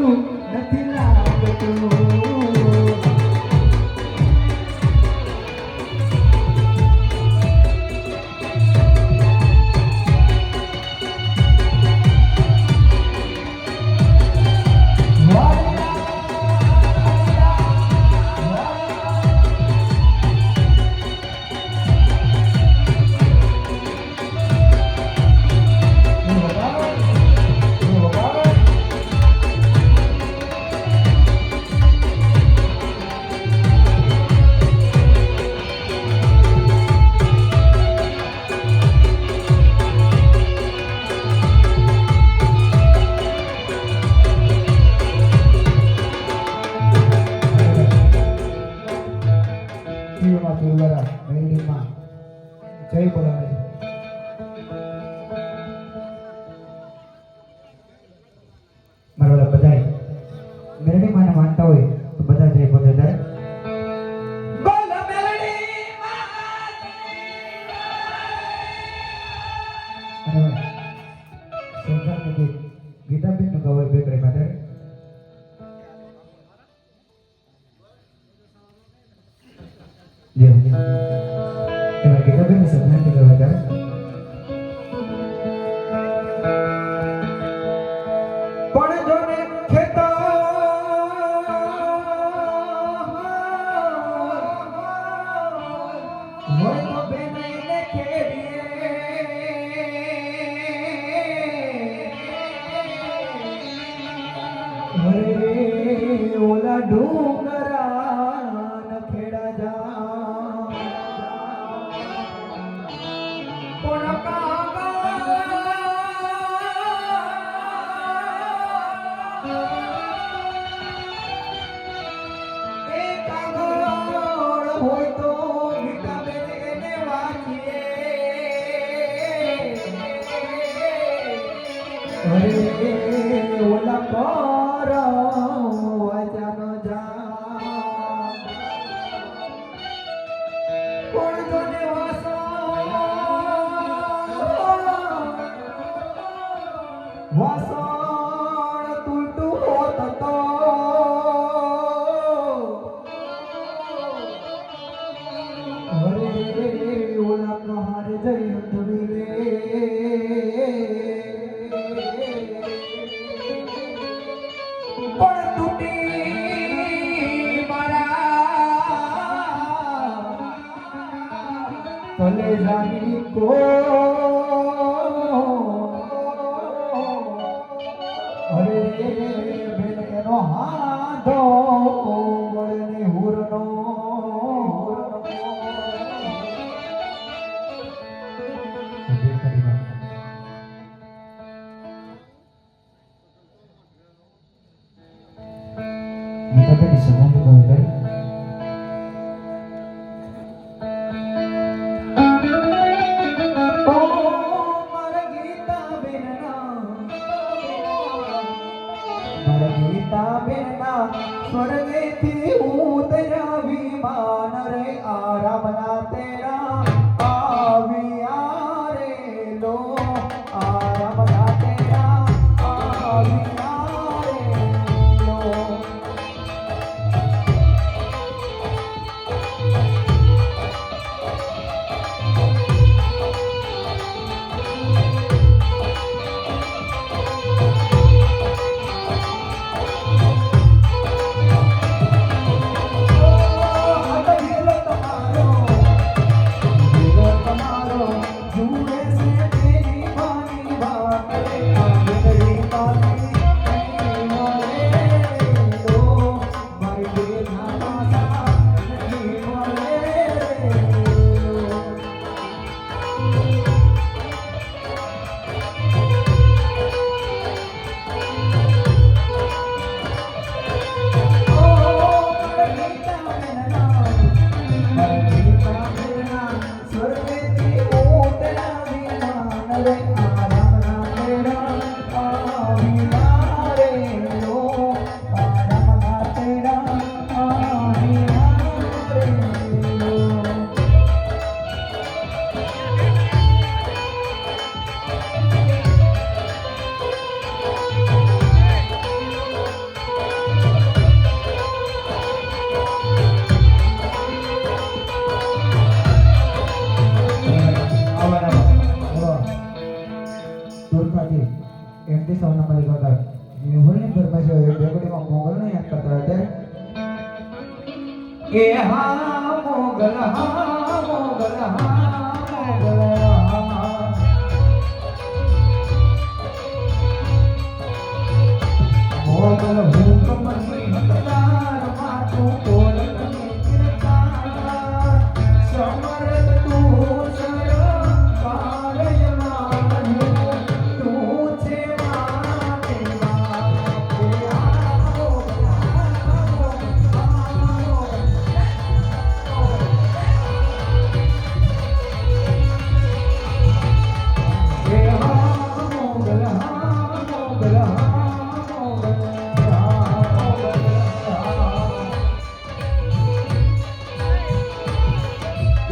નથી લાગતું જય બોલાવે મારા બધા મેરડી માને માનતા હોય તો બધા જય બોલે દર બોલ મેરડી માં સંસાર કે ગીતા બેન નો ગવાય બે કરે માતા જય એમાં ગીતા બેન સંસાર કે ગવાય કરે ઓલા ડુંગરા નખેડા જા પણ કાગળ હોય તો ગીતા બેન એને વાંચીએ ઓલા પર વાચાનો જા કોણ જોને વાસણ તૂટું હોત તો ઓલા કહાર જઈ અંધવી રે પણ તૂટી મારા કલેજાની કો અરે બેન એનો હાથો વળને હુરનો Tapi di sana juga ada. Oh, Margita Benna, સ્વર્ગેથી ઉતર્યા વિમાન રે આરામના તેરા આવ્યા રે લો આરામના તેરા આવ્યા રે લો કે હા મોગલ હા મોગલ હા મોગલ હા મોગલ હુકમની હકદાર માથું કોલ તમે કિરદાર સમરત તું સર પારયમાં તું છે મારે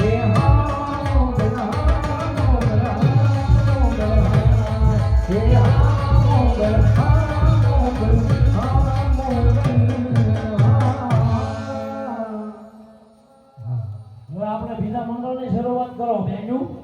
કે આવો કે હા મોગલ હા મોગલ હવે આપણે બીજા મંડળની શરૂઆત કરો બેન્યુ